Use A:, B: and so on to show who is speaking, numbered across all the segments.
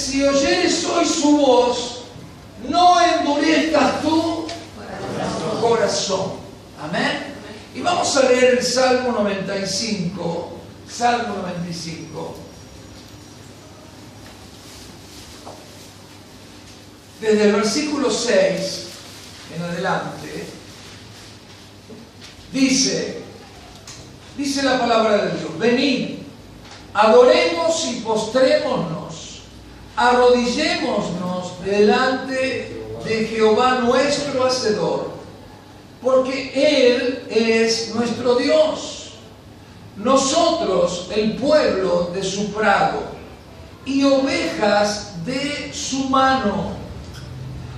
A: si oyeres hoy su voz, no endurezcas tu corazón. Amén. Y vamos a leer el Salmo 95. Salmo 95. Desde el versículo 6 en adelante, dice la palabra de Dios: venid, adoremos y postrémonos, arrodillémonos delante de Jehová nuestro Hacedor, porque Él es nuestro Dios, nosotros el pueblo de su prado, y ovejas de su mano.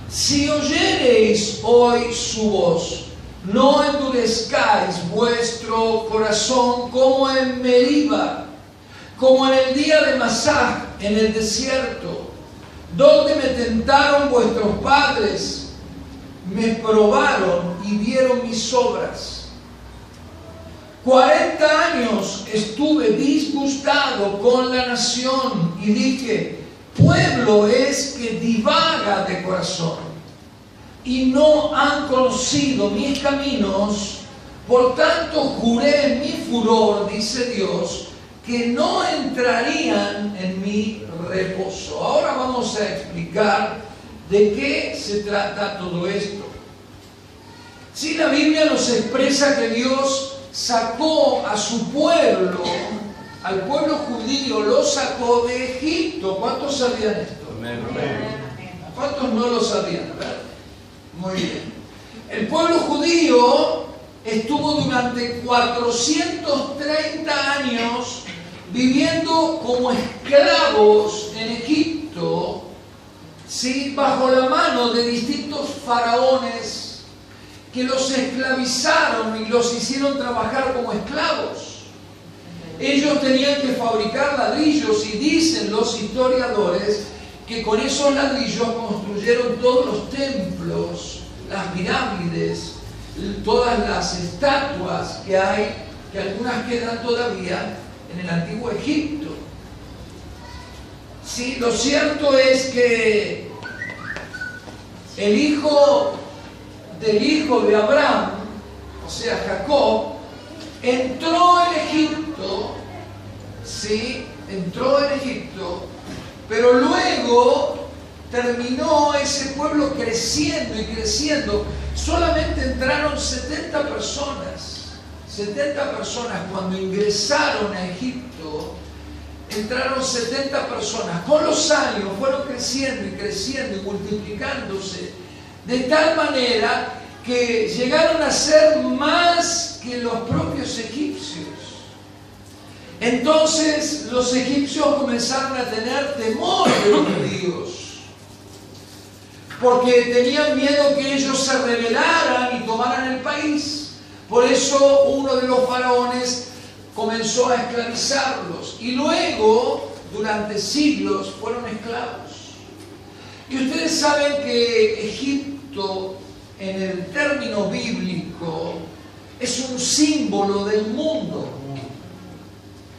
A: Si oyereis hoy su voz, no endurezcáis vuestro corazón como en Meriba, como en el día de Masá, en el desierto, donde me tentaron vuestros padres, me probaron y vieron mis obras. 40 años estuve disgustado con la nación y dije: pueblo es que divaga de corazón, y no han conocido mis caminos. Por tanto juré en mi furor, dice Dios, que no entrarían en mi reposo. Ahora vamos a explicar de qué se trata todo esto. Si la Biblia nos expresa que Dios sacó a su pueblo, al pueblo judío, lo sacó de Egipto. ¿Cuántos sabían esto?
B: Amén.
A: ¿Cuántos no lo sabían? ¿Verdad? Muy bien. El pueblo judío estuvo durante 430 años viviendo como esclavos en Egipto, ¿sí?, bajo la mano de distintos faraones que los esclavizaron y los hicieron trabajar como esclavos. Ellos tenían que fabricar ladrillos, y dicen los historiadores que con esos ladrillos construyeron todos los templos, las pirámides, todas las estatuas que hay, que algunas quedan todavía en el antiguo Egipto. Sí, lo cierto es que el hijo del hijo de Abraham, o sea Jacob, entró en Egipto, sí, entró en Egipto, pero luego terminó ese pueblo creciendo y creciendo. Solamente entraron 70 personas. 70 personas cuando ingresaron a Egipto. Entraron 70 personas. Con los años fueron creciendo y creciendo y multiplicándose, de tal manera que llegaron a ser más que los propios egipcios. Entonces los egipcios comenzaron a tener temor de los judíos, porque tenían miedo que ellos se rebelaran y tomaran el país. Por eso uno de los faraones comenzó a esclavizarlos, y luego durante siglos fueron esclavos. Y ustedes saben que Egipto, en el término bíblico, es un símbolo del mundo.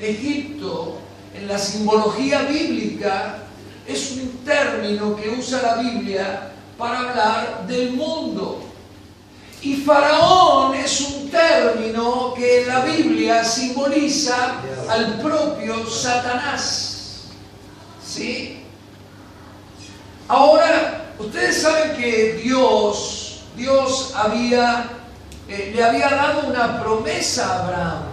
A: Egipto, en la simbología bíblica, es un término que usa la Biblia para hablar del mundo. Y Faraón es un término que en la Biblia simboliza al propio Satanás. ¿Sí? Ahora, ustedes saben que Dios le había dado una promesa a Abraham.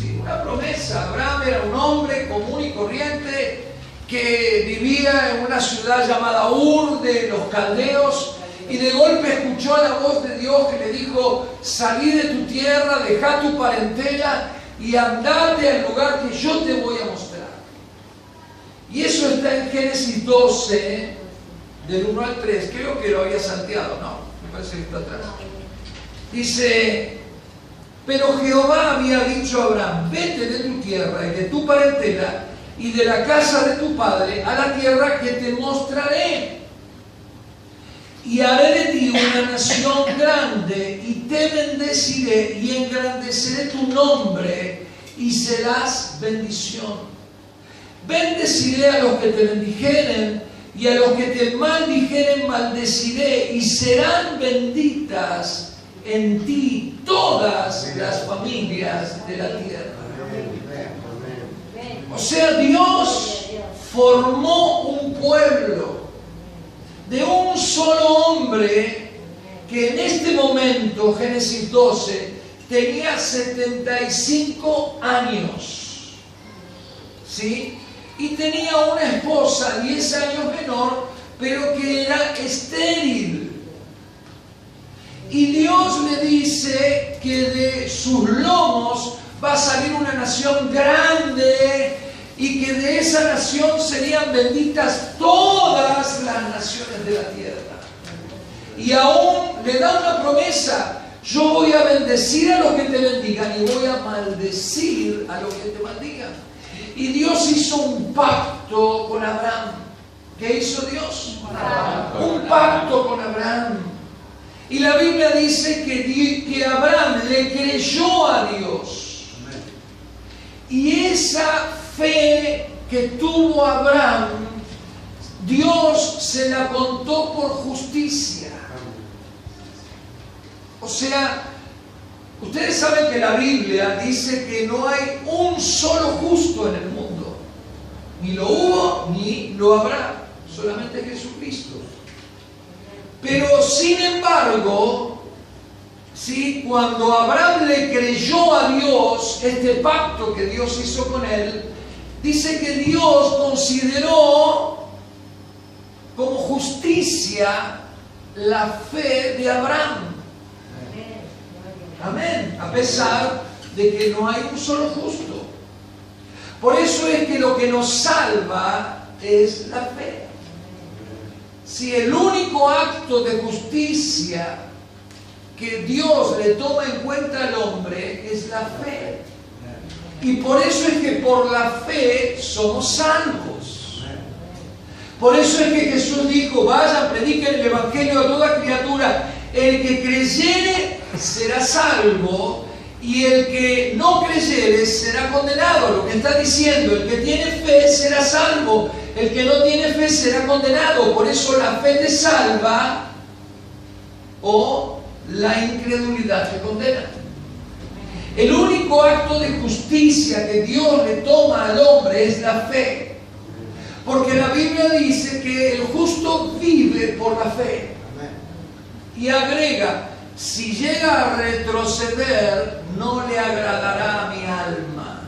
A: ¿Sí? Una promesa. Abraham era un hombre común y corriente que vivía en una ciudad llamada Ur de los caldeos, y de golpe escuchó la voz de Dios que le dijo: salí de tu tierra, dejá tu parentela y andate al lugar que yo te voy a mostrar. Y eso está en Génesis 12, del 1 al 3. Creo que lo había salteado, no, me parece que está atrás. Dice: pero Jehová había dicho a Abraham: vete de tu tierra y de tu parentela y de la casa de tu padre a la tierra que te mostraré, y haré de ti una nación grande, y te bendeciré y engrandeceré tu nombre, y serás bendición. bendeciré a los que te bendijeren, y a los que te maldijeren maldeciré, y serán benditas en ti todas las familias de la tierra. O sea, Dios formó un pueblo de un solo hombre que en este momento, Génesis 12, tenía 75 años, ¿sí? Y tenía una esposa 10 años menor, pero que era estéril. Y Dios le dice que de sus lomos va a salir una nación grande y que de esa nación serían benditas todas las naciones de la tierra. Y aún le da una promesa: yo voy a bendecir a los que te bendigan y voy a maldecir a los que te maldigan. Y Dios hizo un pacto con Abraham. ¿Qué hizo Dios? Un pacto con Abraham. Y la Biblia dice que Abraham le creyó a Dios. Y esa fe que tuvo Abraham, Dios se la contó por justicia. O sea, ustedes saben que la Biblia dice que no hay un solo justo en el mundo. Ni lo hubo, ni lo habrá. Solamente Jesucristo. Pero sin embargo, ¿sí?, cuando Abraham le creyó a Dios, este pacto que Dios hizo con él, dice que Dios consideró como justicia la fe de Abraham. Amén. A pesar de que no hay un solo justo. Por eso es que lo que nos salva es la fe. Si el único acto de justicia que Dios le toma en cuenta al hombre es la fe. Y por eso es que por la fe somos salvos. Por eso es que Jesús dijo: vayan, prediquen el Evangelio a toda criatura. El que creyere será salvo, y el que no creyere será condenado. Lo que está diciendo: el que tiene fe será salvo, el que no tiene fe será condenado. Por eso la fe te salva, o la incredulidad te condena. El único acto de justicia que Dios le toma al hombre es la fe. Porque la Biblia dice que el justo vive por la fe. Y agrega: si llega a retroceder, no le agradará a mi alma.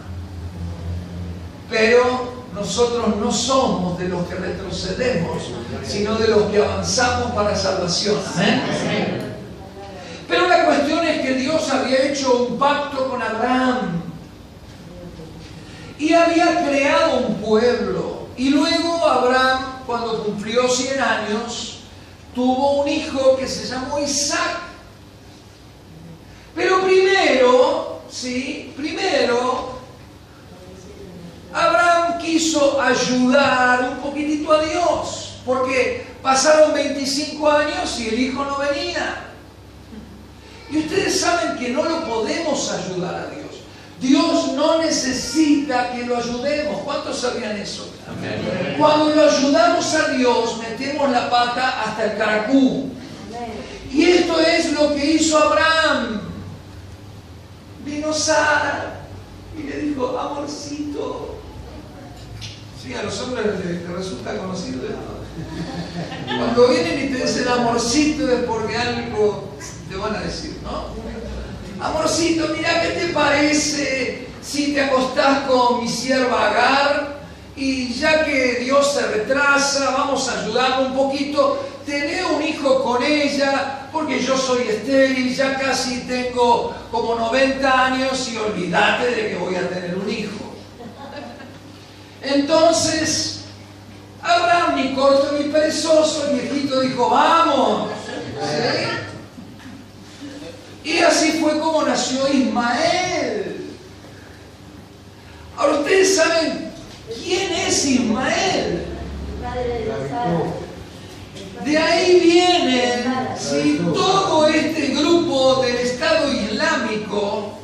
A: Pero nosotros no somos de los que retrocedemos, sino de los que avanzamos para salvación. ¿Amén? Pero la cuestión es que Dios había hecho un pacto con Abraham y había creado un pueblo. Y luego Abraham, cuando cumplió 100 años, tuvo un hijo que se llamó Isaac. Pero primero Abraham quiso ayudar un poquitito a Dios, porque pasaron 25 años y el hijo no venía. Y ustedes saben que no lo podemos ayudar a Dios. Dios no necesita que lo ayudemos. ¿Cuántos sabían eso? Amén. Cuando lo ayudamos a Dios, metemos la pata hasta el caracú. Y esto es lo que hizo Abraham. Vino Sara y le dijo: amorcito. Sí, a los hombres les resulta conocido esto. Cuando vienen y te dicen amorcito es porque algo te van a decir, ¿no? Amorcito, mira, ¿qué te parece si te acostás con mi sierva Agar? Y ya que Dios se retrasa, vamos a ayudarlo un poquito. Tené un hijo con ella, porque yo soy estéril, ya casi tengo como 90 años y olvídate de que voy a tener un hijo. Entonces, Abraham, ni corto ni perezoso, el viejito dijo: vamos. ¿Sí? Y así fue como nació Ismael. Ahora, ustedes saben quién es Ismael. De ahí vienen, ¿sí?, todo este grupo del Estado Islámico,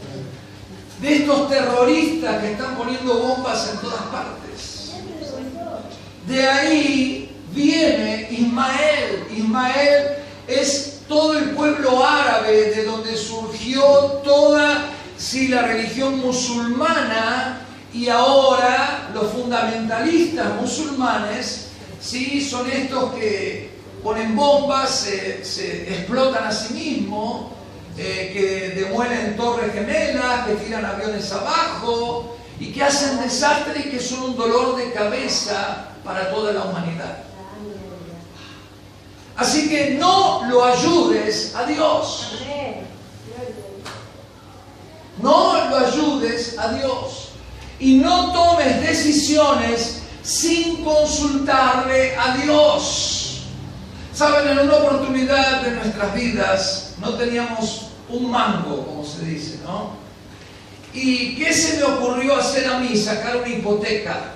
A: de estos terroristas que están poniendo bombas en todas partes. de ahí viene Ismael. Ismael es todo el pueblo árabe de donde surgió toda la religión musulmana, y ahora los fundamentalistas musulmanes, ¿sí?, son estos que ponen bombas, se explotan a sí mismos, que demuelen torres gemelas, que tiran aviones abajo y que hacen desastre y que son un dolor de cabeza para toda la humanidad. Así que no lo ayudes a Dios. No lo ayudes a Dios. Y no tomes decisiones sin consultarle a Dios. Saben, en una oportunidad de nuestras vidas no teníamos un mango, como se dice, ¿no? ¿Y qué se me ocurrió hacer a mí? Sacar una hipoteca.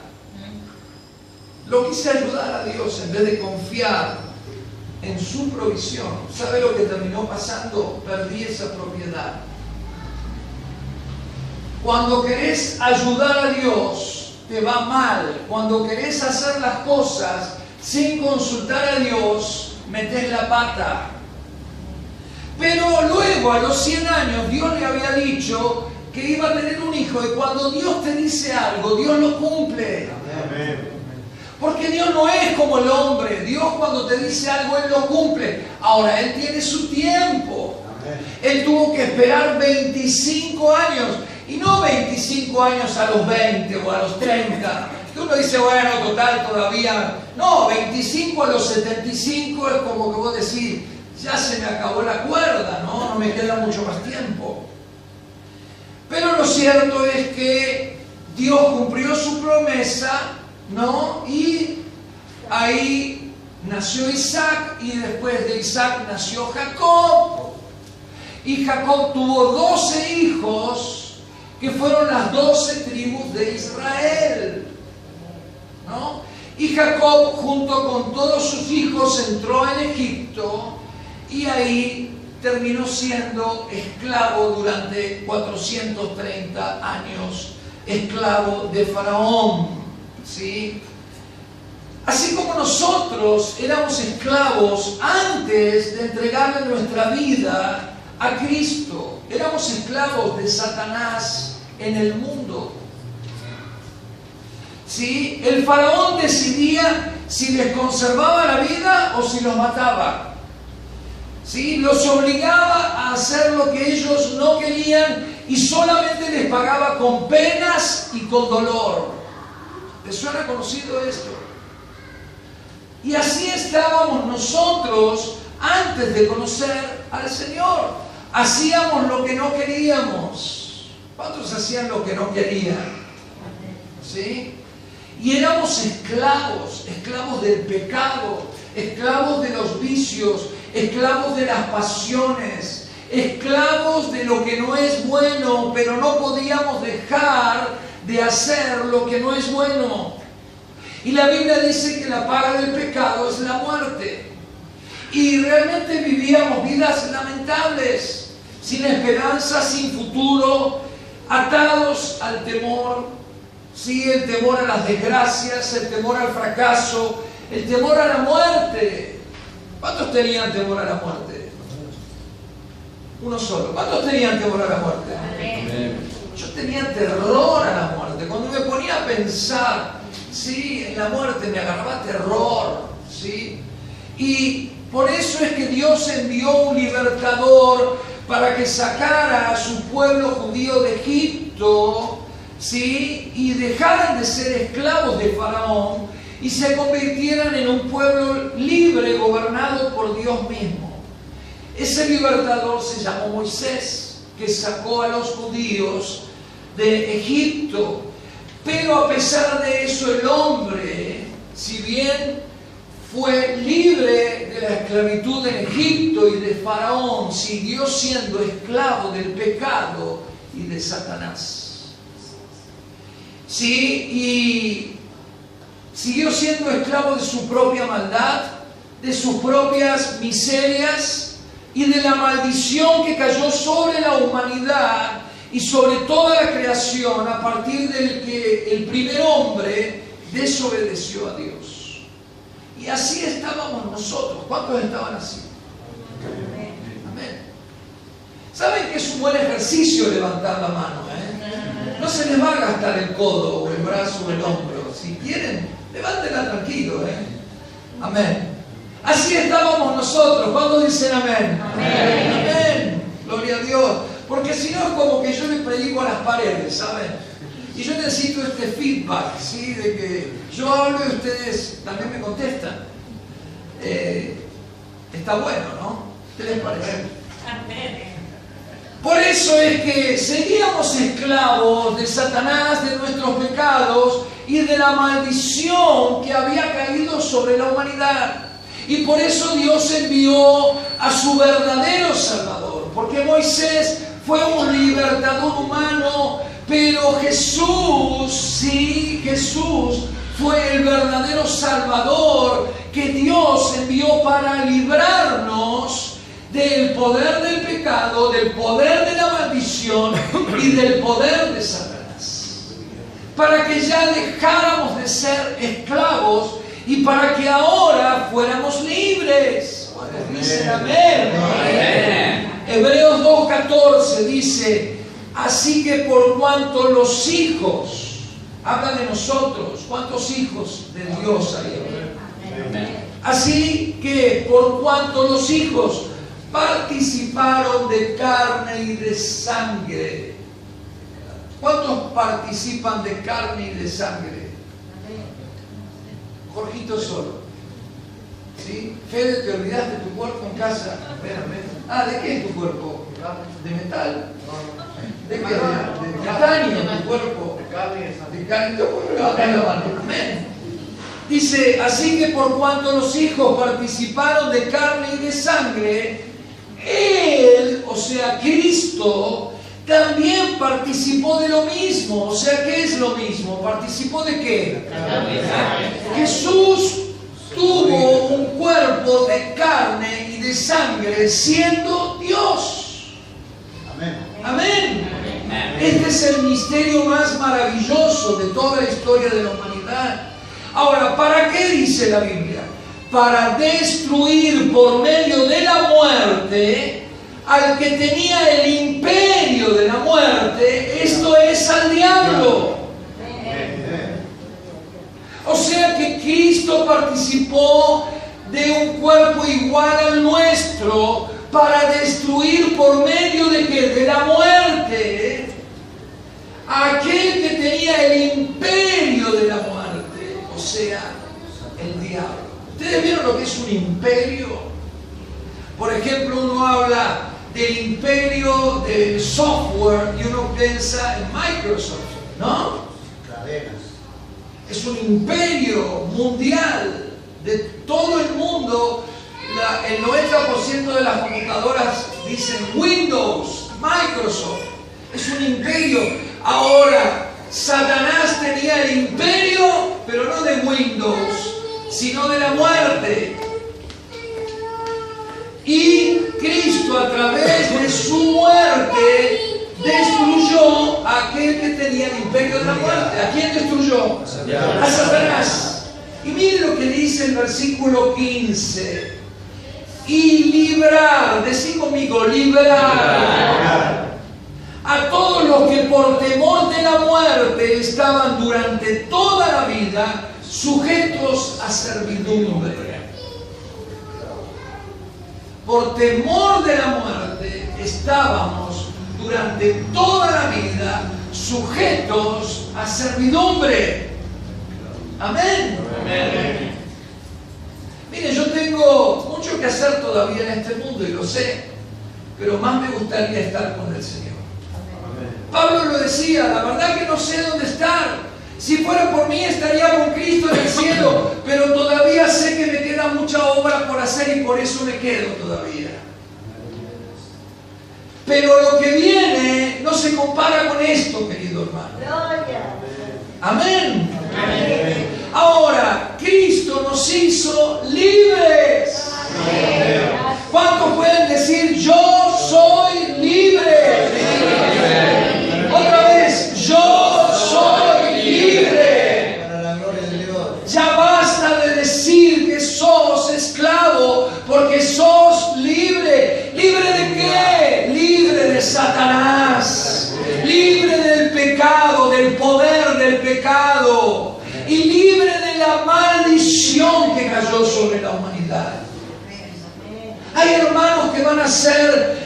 A: Lo quise ayudar a Dios en vez de confiar en su provisión. ¿Sabe lo que terminó pasando? Perdí esa propiedad. Cuando querés ayudar a Dios, te va mal. Cuando querés hacer las cosas sin consultar a Dios, metés la pata. Pero luego, a los 100 años, Dios le había dicho que iba a tener un hijo, y cuando Dios te dice algo, Dios lo cumple. Amén. Porque Dios no es como el hombre. Dios, cuando te dice algo, Él lo cumple. Ahora, Él tiene su tiempo. Amén. Él tuvo que esperar 25 años. Y no 25 años a los 20 o a los 30. Que uno dice, bueno, total, todavía. No, 25 a los 75 es como que vos decís, ya se me acabó la cuerda, ¿no? No me queda mucho más tiempo. Pero lo cierto es que Dios cumplió su promesa, ¿no? Y ahí nació Isaac, y después de Isaac nació Jacob. Y Jacob tuvo 12 hijos, que fueron las 12 tribus de Israel, ¿no? Y Jacob, junto con todos sus hijos, entró en Egipto, y ahí terminó siendo esclavo durante 430 años, esclavo de Faraón, ¿sí? Así como nosotros éramos esclavos antes de entregarle nuestra vida a Cristo, éramos esclavos de Satanás en el mundo. ¿Sí? El faraón decidía si les conservaba la vida o si los mataba. ¿Sí? Los obligaba a hacer lo que ellos no querían, y solamente les pagaba con penas y con dolor. ¿Les suena conocido esto? Y así estábamos nosotros antes de conocer al Señor. Hacíamos lo que no queríamos. ¿Cuántos hacían lo que no querían? ¿Sí? Y éramos esclavos, esclavos del pecado, esclavos de los vicios, esclavos de las pasiones, esclavos de lo que no es bueno, pero no podíamos dejar de hacer lo que no es bueno. Y la Biblia dice que la paga del pecado es la muerte. Y realmente vivíamos vidas lamentables, sin esperanza, sin futuro, atados al temor, ¿sí? El temor a las desgracias, el temor al fracaso, el temor a la muerte. ¿Cuántos tenían temor a la muerte? Uno solo. ¿Cuántos tenían temor a la muerte? Amén. Yo tenía terror a la muerte. Cuando me ponía a pensar, ¿sí?, en la muerte, me agarraba terror, ¿sí? Y por eso es que Dios envió un libertador para que sacara a su pueblo judío de Egipto, ¿sí?, y dejaran de ser esclavos de Faraón y se convirtieran en un pueblo libre, gobernado por Dios mismo. Ese libertador se llamó Moisés, que sacó a los judíos de Egipto. Pero a pesar de eso, el hombre, si bien fue libre de la esclavitud en Egipto y de Faraón, siguió siendo esclavo del pecado y de Satanás. ¿Sí? Y siguió siendo esclavo de su propia maldad, de sus propias miserias y de la maldición que cayó sobre la humanidad y sobre toda la creación a partir del que el primer hombre desobedeció a Dios. Y así estábamos nosotros. ¿Cuántos estaban así? Amén. ¿Saben que es un buen ejercicio levantar la mano? No se les va a gastar el codo o el brazo o el hombro. Si quieren, levántenla tranquilo. Amén. Así estábamos nosotros. ¿Cuántos dicen amén? Amén. Amén. Gloria a Dios. Porque si no es como que yo les predico a las paredes, ¿saben? Y yo necesito este feedback, ¿sí? De que yo hablo y ustedes también me contestan. Está bueno, ¿no? ¿Qué les parece? Amén. Por eso es que seguíamos esclavos de Satanás, de nuestros pecados y de la maldición que había caído sobre la humanidad. Y por eso Dios envió a su verdadero Salvador. Porque Moisés fue un libertador humano, pero Jesús, sí, Jesús fue el verdadero Salvador que Dios envió para librarnos del poder del pecado, del poder de la maldición y del poder de Satanás. Para que ya dejáramos de ser esclavos y para que ahora fuéramos libres. Dicen amén. Amén. Hebreos 2:14 dice: así que por cuanto los hijos, habla de nosotros, ¿cuántos hijos de Dios hay? Amén. Así que por cuanto los hijos participaron de carne y de sangre. ¿Cuántos participan de carne y de sangre? Jorgito solo. ¿Sí? Fede, ¿te olvidaste tu cuerpo en casa? ¿De qué es tu cuerpo? ¿De metal? ¿De qué? ¿De castaño tu cuerpo? De carne. Amén. Dice, así que por cuanto los hijos participaron de carne y de sangre, Él, o sea, Cristo, también participó de lo mismo. O sea, ¿qué es lo mismo? ¿Participó de qué? Jesús tuvo un cuerpo de carne y de sangre siendo Dios. Amén. Este es el misterio más maravilloso de toda la historia de la humanidad. Ahora, ¿para qué dice la Biblia? Para destruir por medio de la muerte al que tenía el imperio de la muerte, esto es al diablo. O sea que Cristo participó de un cuerpo igual al nuestro para destruir por medio de ¿qué? De la muerte a aquel que tenía el imperio de la muerte, o sea, el diablo. ¿Ustedes vieron lo que es un imperio? Por ejemplo, uno habla del imperio del software y uno piensa en Microsoft, ¿no? Es un imperio mundial de todo el mundo. El 90% de las computadoras dicen Windows, Microsoft. Es un imperio. Ahora, Satanás tenía el imperio, pero no de Windows, sino de la muerte. Y Cristo, a través de su muerte, destruyó a aquel que tenía el imperio de la muerte. ¿A quién destruyó? A Satanás. Y miren lo que dice el versículo 15. Y librar, decí conmigo, librar a todos los que por temor de la muerte estaban durante toda la vida sujetos a servidumbre. Por temor de la muerte estábamos durante toda la vida sujetos a servidumbre. Amén. Amén. Mire, yo tengo mucho que hacer todavía en este mundo y lo sé, pero más me gustaría estar con el Señor. Amén. Pablo lo decía, la verdad que no sé dónde estar. Si fuera por mí estaría con Cristo en el cielo, pero todavía sé que me queda mucha obra por hacer y por eso me quedo todavía. Pero lo que viene no se compara con esto, querido hermano. Amén. Amén. Ahora, Cristo nos hizo libres. Amén. ¿Cuántos pueden decir, yo soy libre? Amén. Otra vez, yo soy libre. Para la gloria de Dios. Ya basta de decir que soy del poder del pecado y libre de la maldición que cayó sobre la humanidad. Hay hermanos que van a hacer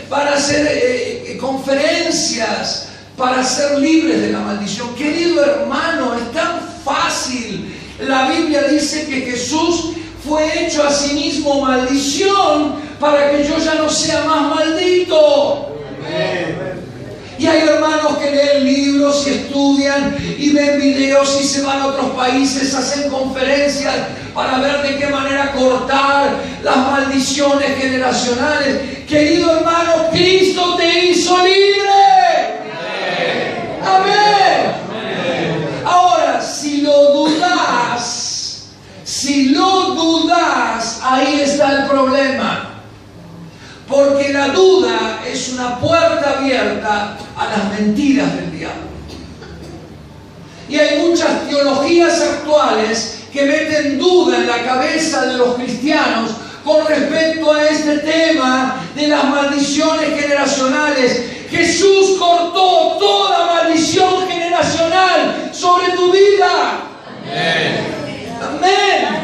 A: conferencias para ser libres de la maldición. Querido hermano, es tan fácil. La Biblia dice que Jesús fue hecho a sí mismo maldición para que yo ya no sea más maldito. Y hay hermanos que leen libros y estudian y ven videos y se van a otros países, hacen conferencias para ver de qué manera cortar las maldiciones generacionales. Querido hermano, Cristo te hizo libre. Amén. Ahora, si lo dudas, ahí está el problema. Porque la duda es una puerta abierta a las mentiras del diablo. Y hay muchas teologías actuales que meten duda en la cabeza de los cristianos con respecto a este tema de las maldiciones generacionales. Jesús cortó toda maldición generacional sobre tu vida. Amén.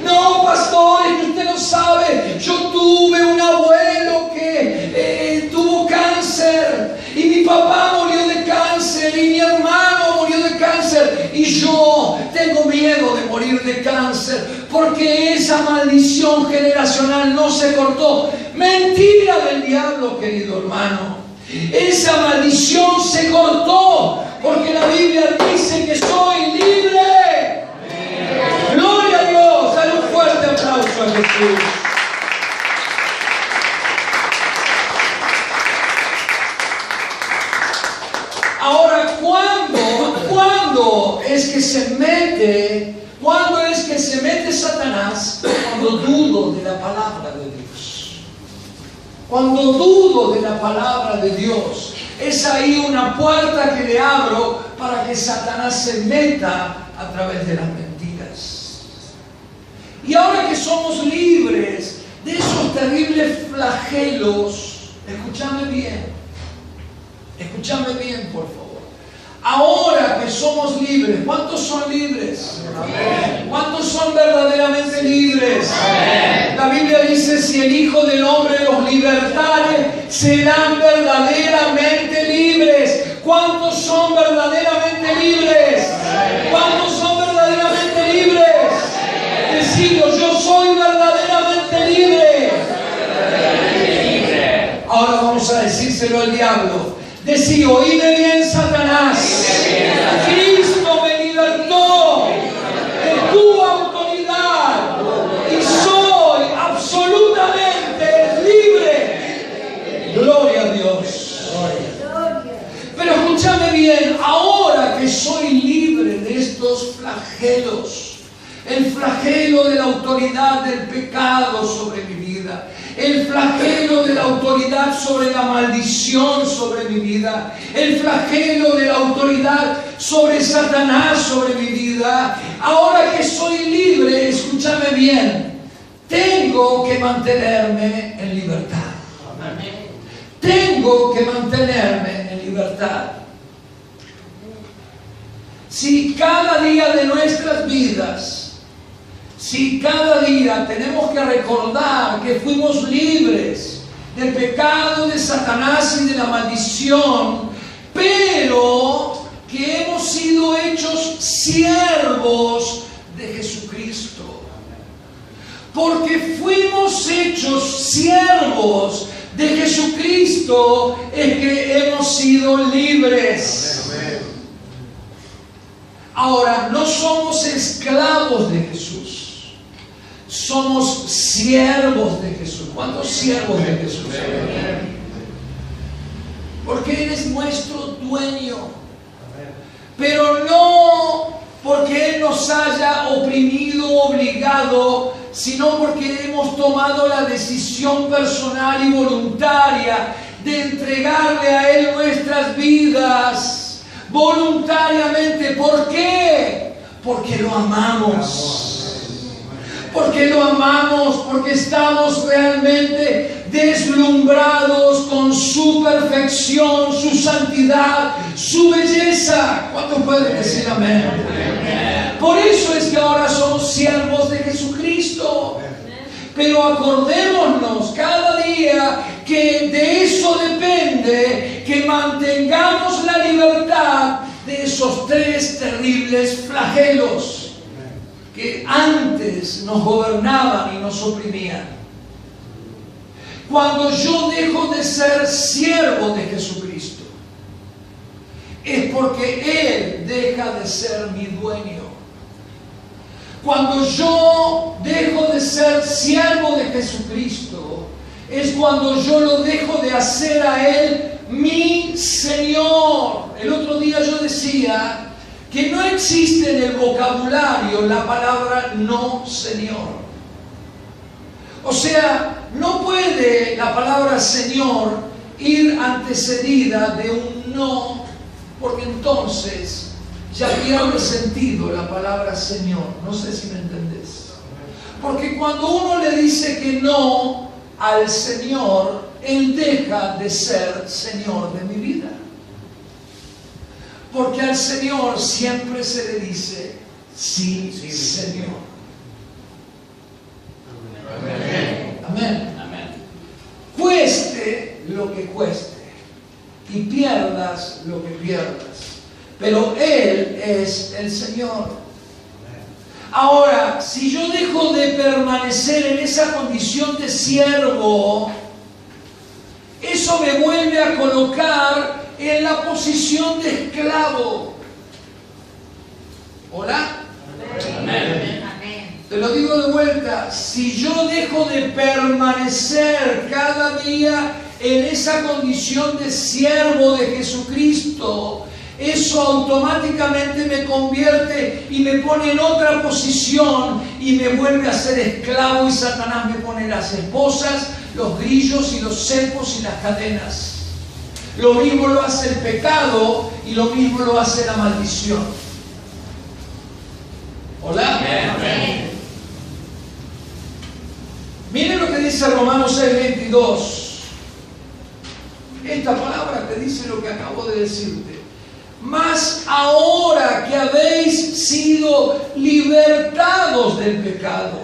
A: No, pastor, es que usted no sabe. Yo tuve un abuelo que tuvo cáncer y mi papá murió de cáncer y mi hermano murió de cáncer y yo tengo miedo de morir de cáncer porque esa maldición generacional no se cortó. Mentira del diablo, querido hermano. Esa maldición se cortó porque la Biblia dice que soy libre. Gloria a Dios. Dale un fuerte aplauso a Jesús. Ahora, ¿cuándo es que se mete Satanás? Cuando dudo de la palabra de Dios. Cuando dudo de la palabra de Dios, es ahí una puerta que le abro para que Satanás se meta a través de las mentiras. Y ahora que somos libres de esos terribles flagelos, escúchame bien, por favor. Ahora que somos libres, ¿cuántos son libres? Amén. ¿Cuántos son verdaderamente libres? Amén. La Biblia dice, si el Hijo del Hombre los libertare, serán verdaderamente libres. ¿Cuántos son verdaderamente libres? Amén. ¿Cuántos son verdaderamente libres? Decido, yo soy verdaderamente libre. Ahora vamos a decírselo al diablo. Decí, oíme bien, Satanás. Cristo me libertó de tu autoridad y soy absolutamente libre. Gloria a Dios. Pero escúchame bien, ahora que soy libre de estos flagelos, el flagelo de la autoridad del pecado sobre mi vida, el flagelo de la autoridad sobre la maldición sobre mi vida, el flagelo de la autoridad sobre Satanás sobre mi vida. Ahora que soy libre, escúchame bien, tengo que mantenerme en libertad. Tengo que mantenerme en libertad. Si cada día de nuestras vidas, si cada día tenemos que recordar que fuimos libres del pecado de Satanás y de la maldición, pero que hemos sido hechos siervos de Jesucristo. Porque fuimos hechos siervos de Jesucristo, es que hemos sido libres. Ahora, no somos esclavos de Jesús. Somos siervos de Jesús. ¿Cuántos siervos de Jesús? Porque Él es nuestro dueño. Pero no porque Él nos haya oprimido, obligado, sino porque hemos tomado la decisión personal y voluntaria de entregarle a Él nuestras vidas voluntariamente. ¿Por qué? Porque lo amamos. porque lo amamos, porque estamos realmente deslumbrados con su perfección, su santidad, su belleza. ¿Cuántos pueden decir amén? Por eso es que ahora somos siervos de Jesucristo. Pero acordémonos cada día que de eso depende que mantengamos la libertad de esos tres terribles flagelos que antes nos gobernaban y nos oprimían. Cuando yo dejo de ser siervo de Jesucristo, es porque Él deja de ser mi dueño. Cuando yo dejo de ser siervo de Jesucristo, es cuando yo lo dejo de hacer a Él mi Señor. El otro día yo decía que no existe en el vocabulario la palabra no Señor. O sea, no puede la palabra Señor ir antecedida de un no, porque entonces ya pierde sentido la palabra Señor. No sé si me entendés. Porque cuando uno le dice que no al Señor, Él deja de ser Señor de mi vida. Porque al Señor siempre se le dice sí, Señor. Amén. Amén. Amén. Cueste lo que cueste y pierdas lo que pierdas, pero Él es el Señor. Ahora, si yo dejo de permanecer en esa condición de siervo, eso me vuelve a colocar en la posición de esclavo. ¿Hola? Amén. Te lo digo de vuelta, si yo dejo de permanecer cada día en esa condición de siervo de Jesucristo, eso automáticamente me convierte y me pone en otra posición y me vuelve a ser esclavo, y Satanás me pone las esposas, los grillos y los cepos y las cadenas. Lo mismo lo hace el pecado y lo mismo lo hace la maldición. ¿Hola? Amén. Miren lo que dice Romanos 6:22. Esta palabra te dice lo que acabo de decirte. Mas ahora que habéis sido libertados del pecado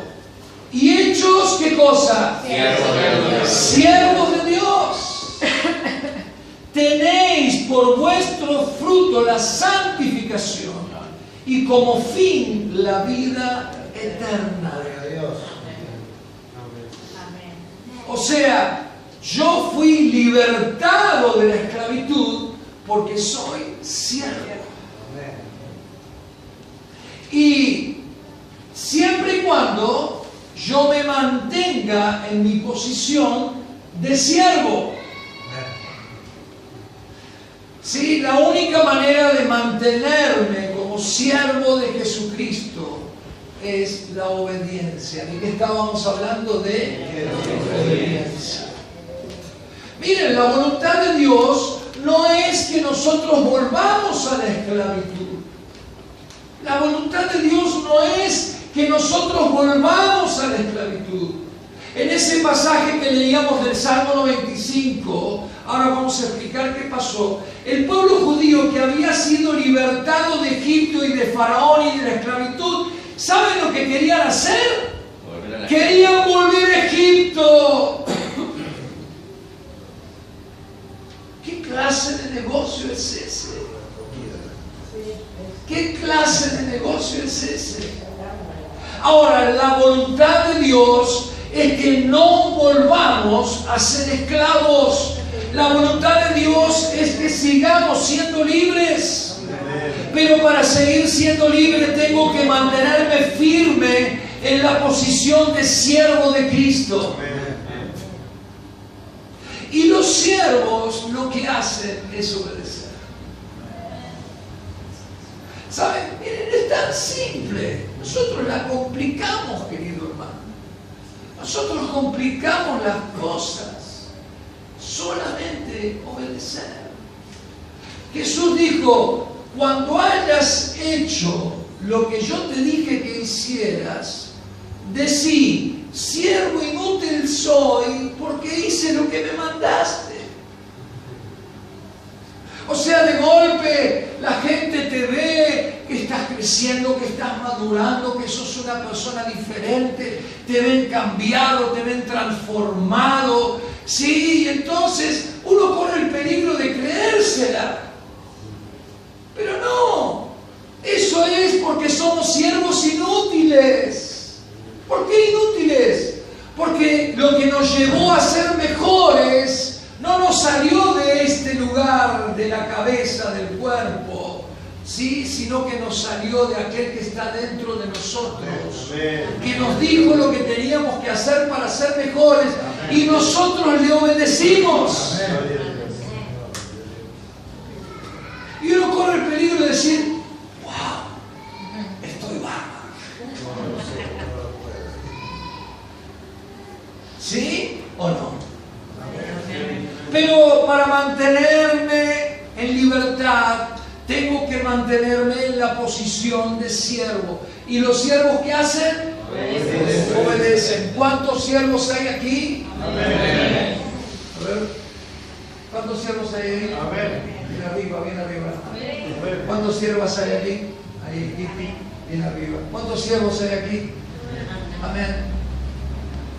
A: y hechos, ¿qué cosa? Siervos de Dios. Tenéis por vuestro fruto la santificación y como fin la vida eterna. O sea, yo fui libertado de la esclavitud porque soy siervo. Y siempre y cuando yo me mantenga en mi posición de siervo. Sí, la única manera de mantenerme como siervo de Jesucristo es la obediencia. ¿De qué estábamos hablando? De obediencia. Miren, la voluntad de Dios no es que nosotros volvamos a la esclavitud. La voluntad de Dios no es que nosotros volvamos a la esclavitud. En ese pasaje que leíamos del Salmo 95, ahora vamos a explicar qué pasó. El pueblo judío que había sido libertado de Egipto y de Faraón y de la esclavitud, ¿saben lo que querían hacer? Querían volver a Egipto. ¿Qué clase de negocio es ese? ¿Qué clase de negocio es ese? Ahora, la voluntad de Dios es que no volvamos a ser esclavos. La voluntad de Dios es que sigamos siendo libres. Pero para seguir siendo libre tengo que mantenerme firme en la posición de siervo de Cristo. Y los siervos lo que hacen es obedecer. ¿Saben? Miren, es tan simple. Nosotros la complicamos, querido hermano. Nosotros complicamos las cosas. Solamente obedecer. Jesús dijo: cuando hayas hecho lo que yo te dije que hicieras, decí, siervo inútil soy porque hice lo que me mandaste. O sea, de golpe la gente te ve que estás creciendo, que estás madurando, que sos una persona diferente, te ven cambiado, te ven transformado, sí, y entonces uno corre el peligro de creérsela. Pero no, eso es porque somos siervos inútiles. ¿Por qué inútiles? Porque lo que nos llevó a ser mejores no nos salió de este lugar, de la cabeza, del cuerpo, ¿sí? Sino que nos salió de aquel que está dentro de nosotros, que nos dijo lo que teníamos que hacer para ser mejores y nosotros le obedecimos. Y uno corre el peligro de decir, wow, estoy bárbaro. ¿Sí o no? Pero para mantenerme en libertad, tengo que mantenerme en la posición de siervo. ¿Y los siervos qué hacen? Obedecen. ¿Cuántos siervos hay aquí? Amén. A ver, ¿cuántos siervos hay ahí? Amén. Bien arriba, bien arriba. Amén. ¿Cuántos siervos hay aquí? Ahí, bien arriba. ¿Cuántos siervos hay aquí? Amén.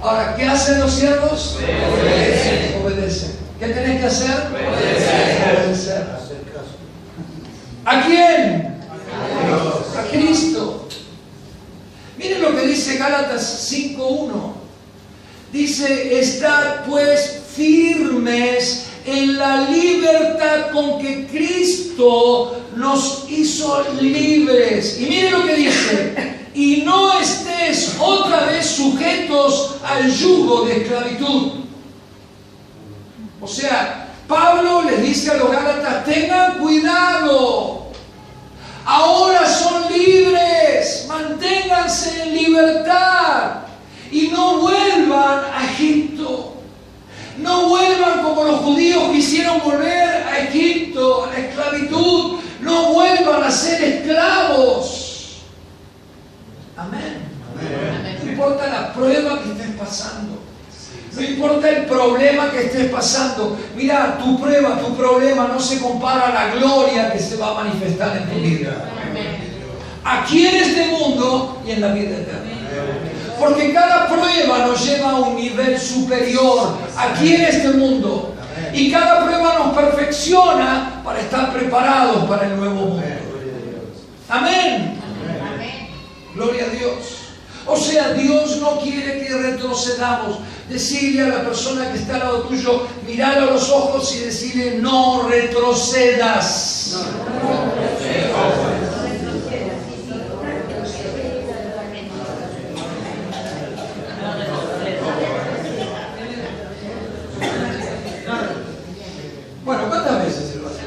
A: Ahora, ¿qué hacen los siervos? Obedecen. ¿Qué tenés que hacer? Obedecer. ¿A quién? A Cristo. Miren lo que dice Gálatas 5:1. Dice, estad pues firmes en la libertad con que Cristo nos hizo libres. Y miren lo que dice, y no estés otra vez sujetos al yugo de esclavitud. O sea, Pablo les dice a los Gálatas, tengan cuidado, ahora son libres, manténganse en libertad y no vuelvan a Egipto. No vuelvan como los judíos quisieron volver a Egipto, a la esclavitud. No vuelvan a ser esclavos. Amén. No importa la prueba que estés pasando. No importa el problema que estés pasando. Mira, tu prueba, tu problema no se compara a la gloria que se va a manifestar en tu vida. Aquí en este mundo y en la vida eterna. Porque cada prueba nos lleva a un nivel superior aquí en este mundo. Y cada prueba nos perfecciona para estar preparados para el nuevo mundo. Amén. Gloria a Dios. O sea, Dios no quiere que retrocedamos. Decirle a la persona que está al lado tuyo, mirarle a los ojos y decirle, no retrocedas. Bueno, ¿cuántas veces se lo hace?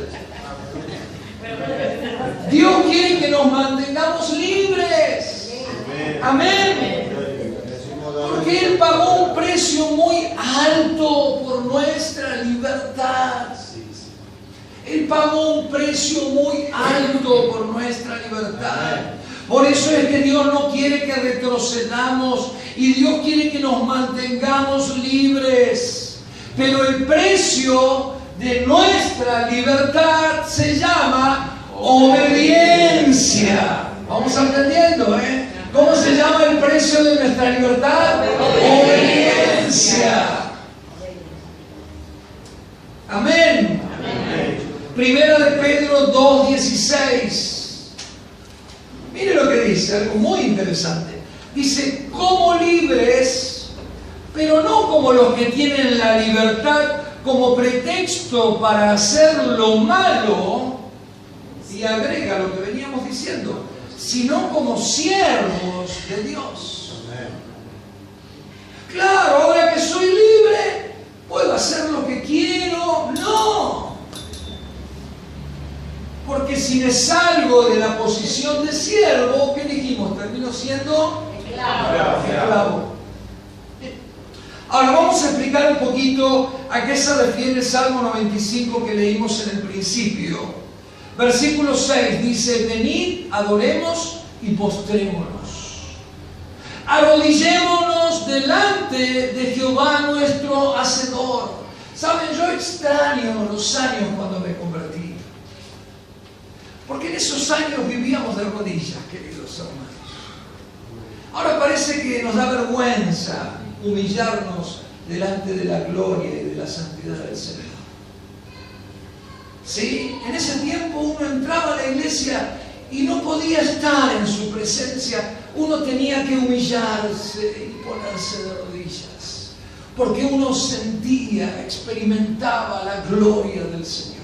A: Dios quiere que nos mantengamos libres. Amén. Porque Él pagó un precio muy alto por nuestra libertad. Él pagó un precio muy alto por nuestra libertad. Por eso es que Dios no quiere que retrocedamos y Dios quiere que nos mantengamos libres. Pero el precio de nuestra libertad se llama obediencia. Vamos entendiendo, ¿eh? ¿Cómo se llama el precio de nuestra libertad? Obediencia. Amén. Primera de Pedro 2:16. Mire lo que dice, algo muy interesante. Dice, como libres, pero no como los que tienen la libertad como pretexto para hacer lo malo, y agrega lo que veníamos diciendo, sino como siervos de Dios. Claro, ahora que soy libre, ¿puedo hacer lo que quiero? No. Porque si me salgo de la posición de siervo, ¿qué dijimos? Termino siendo esclavo. Ahora vamos a explicar un poquito a qué se refiere el Salmo 95 que leímos en el principio. Versículo 6 dice, venid, adoremos y postrémonos. arrodillémonos delante de Jehová nuestro Hacedor. Saben, yo extraño los años cuando me convertí, porque en esos años vivíamos de rodillas, queridos hermanos. Ahora parece que nos da vergüenza humillarnos delante de la gloria y de la santidad del Señor. ¿Sí? En ese tiempo uno entraba a la iglesia y no podía estar en su presencia. Uno tenía que humillarse y ponerse de rodillas, porque uno sentía, experimentaba la gloria del Señor.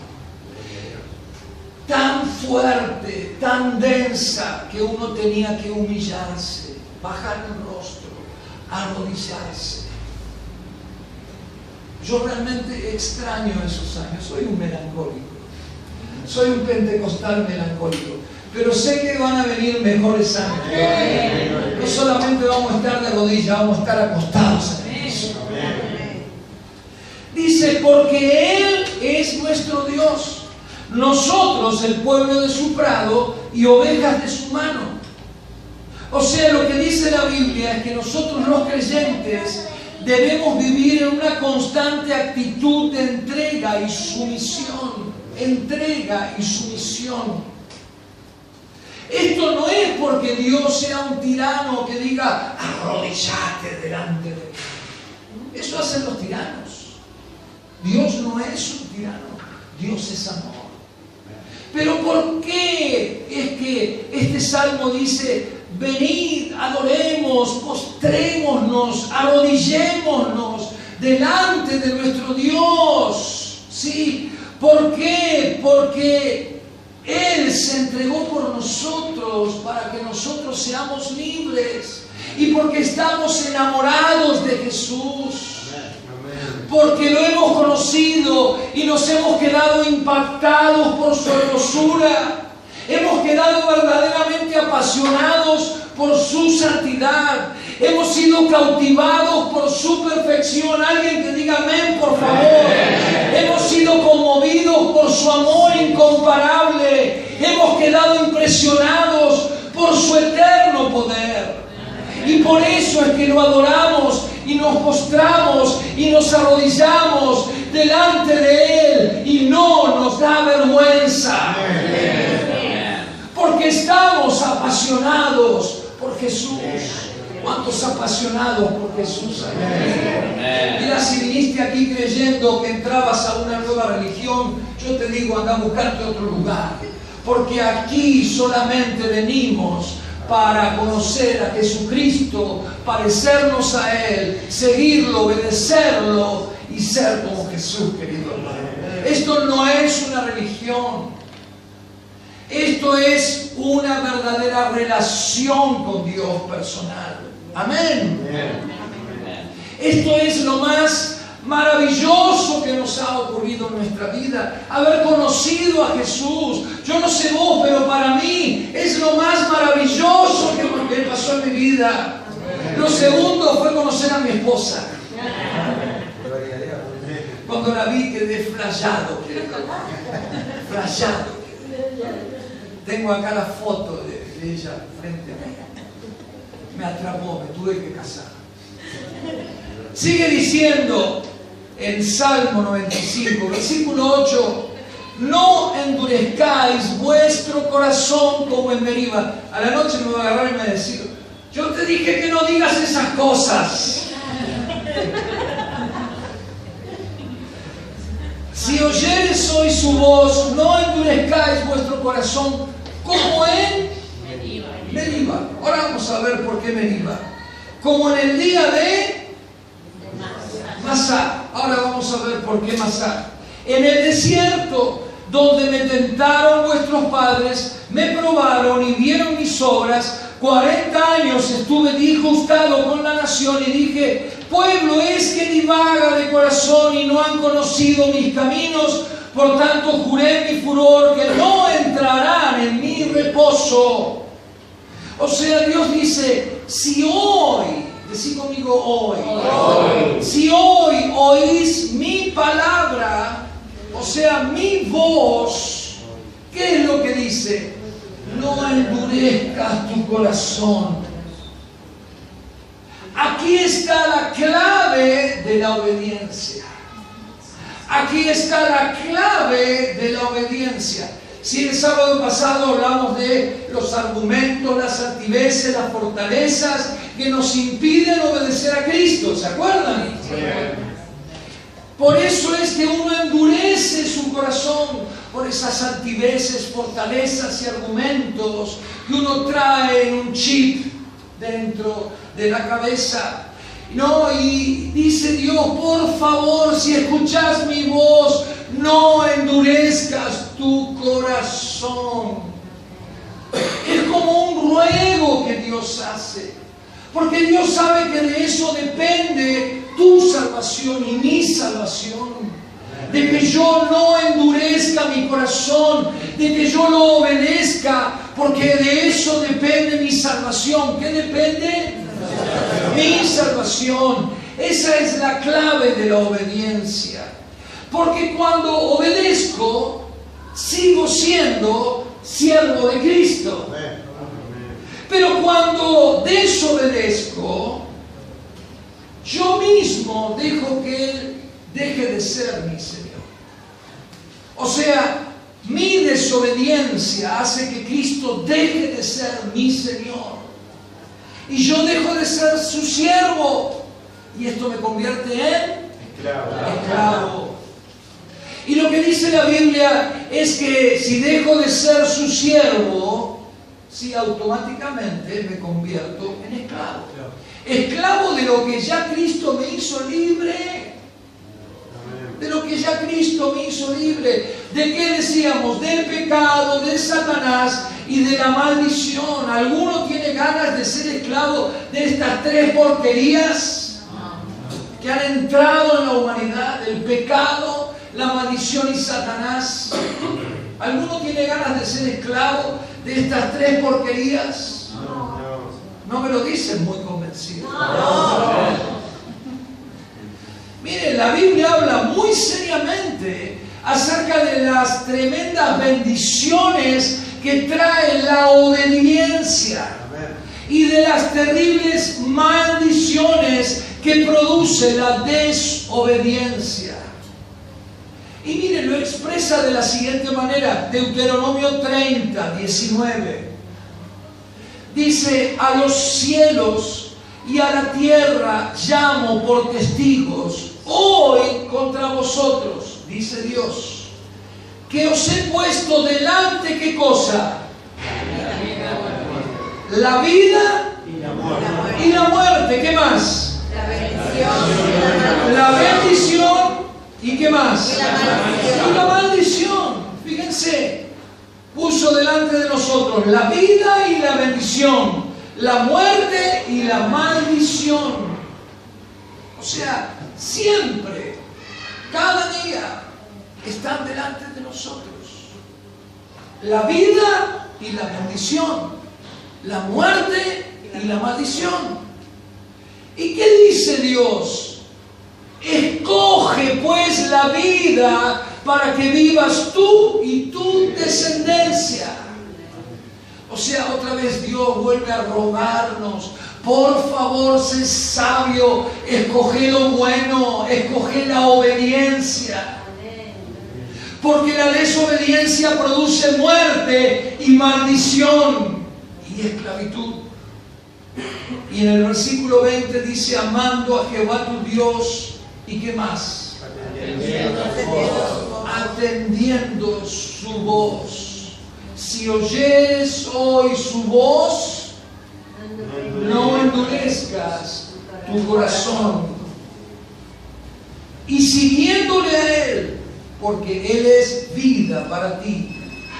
A: Tan fuerte, tan densa, que uno tenía que humillarse, bajar el rostro, arrodillarse. Yo realmente extraño esos años. Soy un melancólico, soy un pentecostal melancólico, pero sé que van a venir mejores años. No solamente vamos a estar de rodillas, vamos a estar acostados en el piso. Dice, porque Él es nuestro Dios, nosotros el pueblo de su prado y ovejas de su mano. O sea, lo que dice la Biblia es que nosotros los creyentes debemos vivir en una constante actitud de entrega y sumisión. Entrega y sumisión. Esto no es porque Dios sea un tirano que diga, arrodillate delante de mí. Eso hacen los tiranos. Dios no es un tirano, Dios es amor. Pero ¿por qué es que este salmo dice, venid, adoremos, postrémonos, arrodillémonos delante de nuestro Dios? ¿Sí? ¿Por qué? Porque Él se entregó por nosotros para que nosotros seamos libres, y porque estamos enamorados de Jesús. Porque lo hemos conocido y nos hemos quedado impactados por su hermosura. Hemos quedado verdaderamente apasionados por su santidad. Hemos sido cautivados por su perfección. Alguien que diga amén, por favor. Hemos sido conmovidos por su amor incomparable. Hemos quedado impresionados por su eterno poder. Y por eso es que lo adoramos y nos postramos y nos arrodillamos delante de Él y no nos da vergüenza. Porque estamos apasionados por Jesús. ¿Cuántos apasionados por Jesús hay? Mira, si viniste aquí creyendo que entrabas a una nueva religión, yo te digo, anda a buscarte otro lugar. Porque aquí solamente venimos para conocer a Jesucristo, parecernos a Él, seguirlo, obedecerlo y ser como Jesús, querido hermano. Esto no es una religión. Esto es una verdadera relación con Dios personal. Amén. Esto es lo más maravilloso que nos ha ocurrido en nuestra vida, haber conocido a Jesús. Yo no sé vos, pero para mí es lo más maravilloso que me pasó en mi vida. Lo segundo fue conocer a mi esposa. Cuando la vi quedé flayado. Flayado. Tengo acá la foto de ella frente a mí. Me atrapó, me tuve que casar. Sigue diciendo en Salmo 95, versículo 8, no endurezcáis vuestro corazón como en Meriba. A la noche me va a agarrar y me va a decir, yo te dije que no digas esas cosas. Si oyeres hoy su voz, no endurezcáis vuestro corazón como en Meriba. Ahora vamos a ver por qué Meriba. Como en el día de Masá. Ahora vamos a ver por qué Masá. En el desierto, donde me tentaron vuestros padres, me probaron y vieron mis obras. 40 años estuve disgustado con la nación y dije, pueblo es que divaga de corazón y no han conocido mis caminos. Por tanto juré mi furor que no entrarán en mi reposo. O sea, Dios dice, si hoy, decí conmigo hoy, si hoy oís mi palabra, o sea, mi voz, ¿qué es lo que dice? No endurezcas tu corazón. Aquí está la clave de la obediencia. Aquí está la clave de la obediencia. Si el sábado pasado hablamos de los argumentos, las altiveces, las fortalezas que nos impiden obedecer a Cristo, ¿se acuerdan? Sí. Por eso es que uno endurece su corazón, por esas altiveces, fortalezas y argumentos que uno trae en un chip dentro de la cabeza. No, y dice Dios, por favor, si escuchas mi voz, no endurezcas tu corazón. Es como un ruego que Dios hace, porque Dios sabe que de eso depende tu salvación y mi salvación. De que yo no endurezca mi corazón, de que yo lo obedezca, porque de eso depende mi salvación. ¿Qué depende? Mi salvación. Esa es la clave de la obediencia. Porque cuando obedezco, sigo siendo siervo de Cristo. Pero cuando desobedezco, yo mismo dejo que Él deje de ser mi Señor. O sea, mi desobediencia hace que Cristo deje de ser mi Señor. Y yo dejo de ser su siervo. Y esto me convierte en esclavo. Y lo que dice la Biblia es que si dejo de ser su siervo, sí, automáticamente me convierto en esclavo. Esclavo de lo que ya Cristo me hizo libre. De lo que ya Cristo me hizo libre. ¿De qué decíamos? Del pecado, de Satanás y de la maldición. ¿Alguno tiene ganas de ser esclavo de estas tres porquerías que han entrado en la humanidad? El pecado, la maldición y Satanás. ¿Alguno tiene ganas de ser esclavo de estas tres porquerías? No me lo dicen muy convencido. Miren, la Biblia habla muy seriamente acerca de las tremendas bendiciones que trae la obediencia y de las terribles maldiciones que produce la desobediencia. Y miren, lo expresa de la siguiente manera: Deuteronomio 30, 19. Dice: a los cielos y a la tierra llamo por testigos hoy contra vosotros, dice Dios, que os he puesto delante, ¿qué cosa? La vida y la muerte. ¿Qué más? La bendición y ¿qué más? Y la maldición. Fíjense, puso delante de nosotros la vida y la bendición, la muerte y la maldición. O sea, siempre, cada día, están delante de nosotros la vida y la bendición, la muerte y la maldición. ¿Y qué dice Dios? Escoge pues la vida para que vivas tú y tu descendencia. O sea, otra vez Dios vuelve a rogarnos: por favor, sé sabio, escoge lo bueno, escoge la obediencia. Porque la desobediencia produce muerte y maldición y esclavitud. Y en el versículo 20 dice: amando a Jehová tu Dios, ¿y qué más? Atendiendo su voz. Si oyeres hoy su voz, no endurezcas tu corazón. Y siguiéndole a Él, porque Él es vida para ti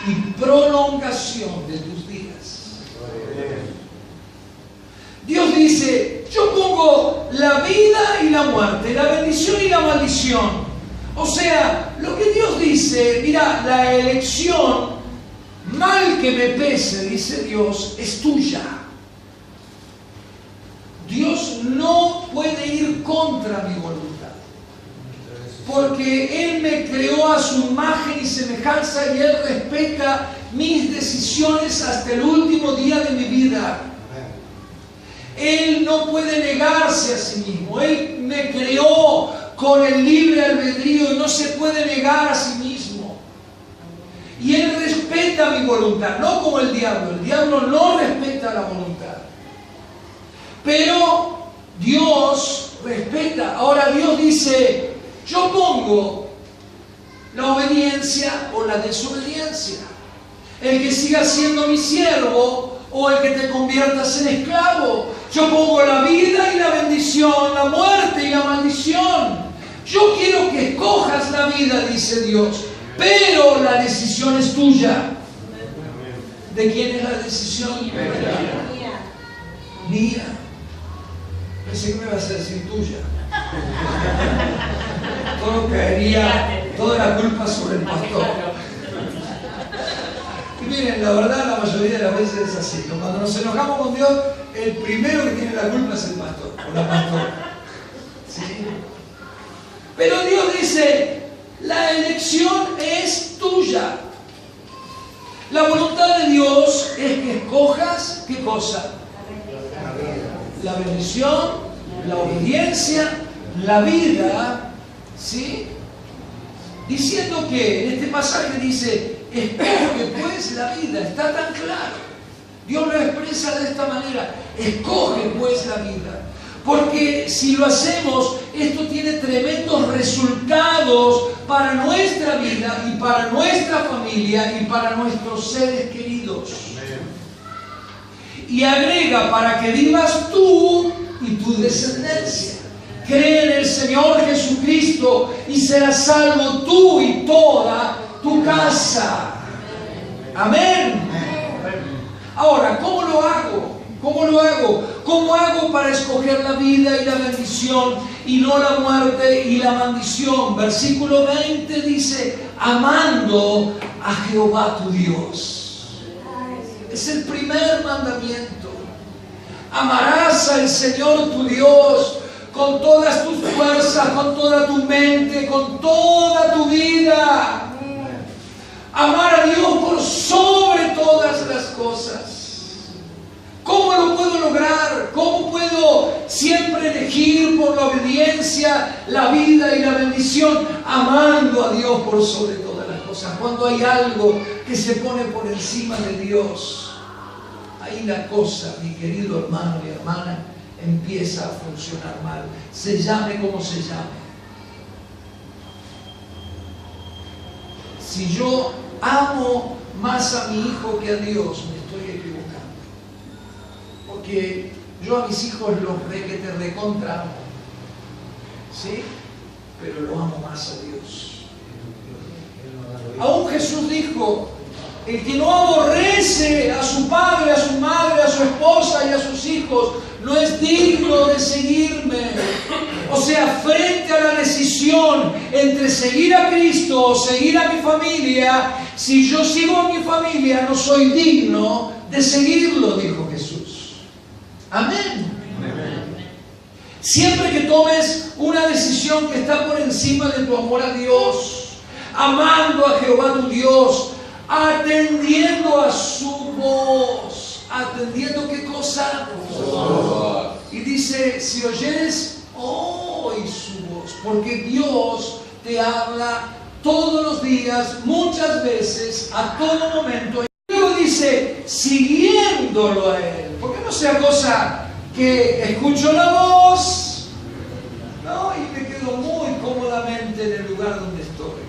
A: y prolongación de tus días. Dios dice: yo pongo la vida y la muerte, la bendición y la maldición. O sea, lo que Dios dice: mira, la elección, mal que me pese, dice Dios, es tuya. Dios no puede ir contra mi voluntad, porque Él me creó a su imagen y semejanza y Él respeta mis decisiones hasta el último día de mi vida. Él no puede negarse a sí mismo. Él me creó con el libre albedrío y no se puede negar a sí mismo. Y Él respeta mi voluntad, no como el diablo. El diablo no respeta la voluntad. Pero Dios respeta. Ahora Dios dice, yo pongo la obediencia o la desobediencia. El que siga siendo mi siervo o el que te conviertas en esclavo. Yo pongo la vida y la bendición, la muerte y la maldición. Yo quiero que escojas la vida, dice Dios, pero la decisión es tuya. ¿De quién es la decisión? Mía. Pensé que me ibas a decir tuya. Todo caería, toda la culpa sobre el pastor. Y miren, la verdad, la mayoría de las veces es así, ¿no? Cuando nos enojamos con Dios, el primero que tiene la culpa es el pastor o la pastora. ¿Sí? Pero Dios dice, la elección es tuya. La voluntad de Dios es que escojas, ¿qué cosa? La bendición, la obediencia, la vida, ¿sí? Diciendo que en este pasaje dice, escoge pues la vida, está tan claro. Dios lo expresa de esta manera, escoge pues la vida. Porque si lo hacemos, esto tiene tremendos resultados para nuestra vida y para nuestra familia y para nuestros seres queridos. Y agrega, para que vivas tú y tu descendencia. Cree en el Señor Jesucristo y serás salvo tú y toda tu casa. Amén. Ahora, ¿cómo lo hago? ¿Cómo lo hago? ¿Cómo hago para escoger la vida y la bendición y no la muerte y la maldición? Versículo 20 dice, amando a Jehová tu Dios. Es el primer mandamiento. Amarás al Señor tu Dios con todas tus fuerzas, con toda tu mente, con toda tu vida. Amar a Dios por sobre todas las cosas. ¿Cómo lo puedo lograr? ¿Cómo puedo siempre elegir por la obediencia la vida y la bendición? Amando a Dios por sobre todas las cosas. Cuando hay algo que se pone por encima de Dios, ahí la cosa, mi querido hermano y hermana, empieza a funcionar mal. Se llame como se llame. Si yo amo más a mi hijo que a Dios, me estoy equivocando. Porque yo a mis hijos los recontra amo, ¿sí? Pero lo amo más a Dios. Aún Jesús dijo, el que no aborrece a su padre, a su madre, a su esposa y a sus hijos, no es digno de seguirme. O sea, frente a la decisión entre seguir a Cristo o seguir a mi familia, si yo sigo a mi familia, no soy digno de seguirlo, dijo Jesús. Amén. Siempre que tomes una decisión que está por encima de tu amor a Dios, amando a Jehová tu Dios, atendiendo a su voz, atendiendo ¿qué cosa? Su voz. Y dice, si oyeres hoy su voz, porque Dios te habla todos los días, muchas veces, a todo momento. Y luego dice, siguiéndolo a Él. Porque no sea cosa que escucho la voz, ¿no? Y me quedo muy cómodamente en el lugar donde estoy.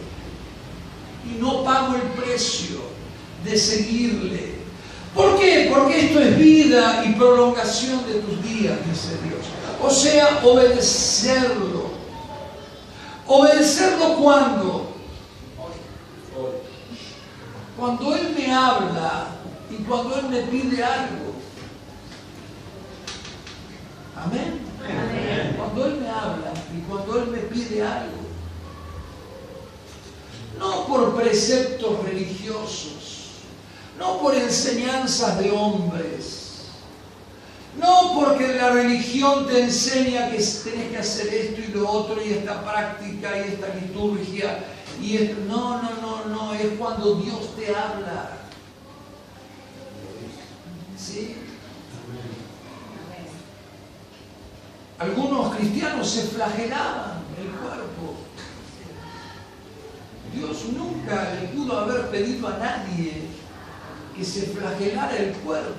A: Y no pago el precio de seguirle. ¿Por qué? Porque esto es vida y prolongación de tus días, dice Dios. O sea, obedecerlo. ¿Obedecerlo cuándo? Cuando Él me habla y cuando Él me pide algo. Amén. Amén. Cuando Él me habla y cuando Él me pide algo. No por preceptos religiosos, no por enseñanzas de hombres, no porque la religión te enseña que tenés que hacer esto y lo otro y esta práctica y esta liturgia y esto. No, es cuando Dios te habla. ¿Sí? Algunos cristianos se flagelaban el cuerpo. Dios nunca le pudo haber pedido a nadie que se flagelara el cuerpo,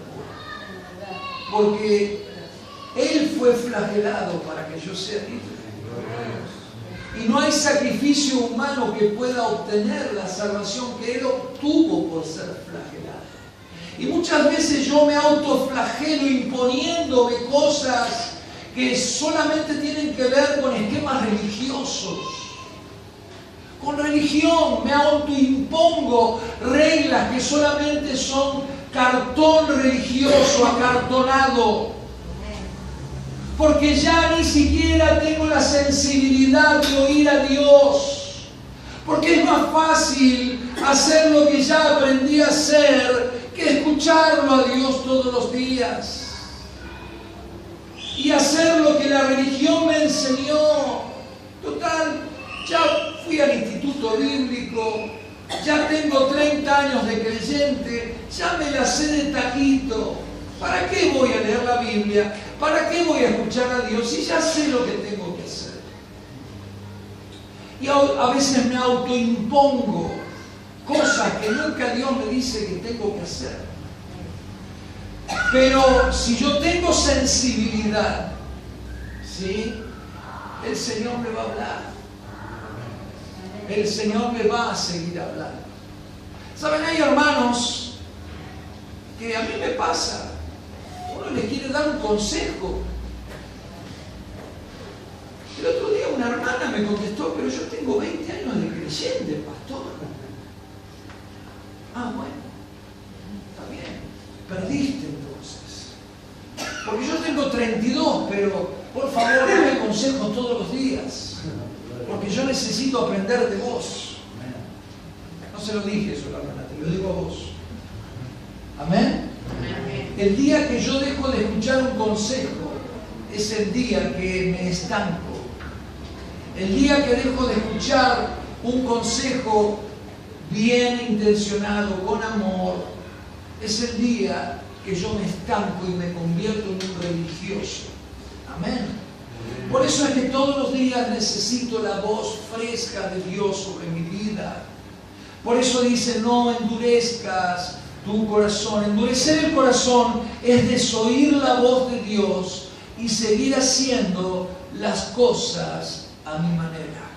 A: porque Él fue flagelado para que yo sea libre. Y no hay sacrificio humano que pueda obtener la salvación que Él obtuvo por ser flagelado. Y muchas veces yo me autoflagelo imponiéndome cosas que solamente tienen que ver con esquemas religiosos. Con religión me autoimpongo reglas que solamente son cartón religioso, acartonado. Porque ya ni siquiera tengo la sensibilidad de oír a Dios. Porque es más fácil hacer lo que ya aprendí a hacer que escucharlo a Dios todos los días. Y hacer lo que la religión me enseñó. Total, ya fui al instituto bíblico, ya tengo 30 años de creyente, ya me la sé de taquito. ¿Para qué voy a leer la Biblia? ¿Para qué voy a escuchar a Dios si ya sé lo que tengo que hacer? Y a veces me autoimpongo cosas que nunca Dios me dice que tengo que hacer. Pero si yo tengo sensibilidad, ¿sí?, el Señor me va a hablar. El Señor me va a seguir hablando. ¿Saben? Hay hermanos que a mí me pasa. Uno les quiere dar un consejo. El otro día una hermana me contestó, pero yo tengo 20 años de creyente, pastor. Ah, bueno, está bien, perdiste entonces. Porque yo tengo 32, pero por favor dame consejos todos los días, porque yo necesito aprender de vos. No se lo dije eso a la hermana, te lo digo a vos. Amén. El día que yo dejo de escuchar un consejo es el día que me estanco. El día que dejo de escuchar un consejo bien intencionado, con amor, es el día que yo me estanco y me convierto en un religioso. Amén. Por eso es que todos los días necesito la voz fresca de Dios sobre mi vida. Por eso dice, no endurezcas tu corazón. Endurecer el corazón es desoír la voz de Dios y seguir haciendo las cosas a mi manera.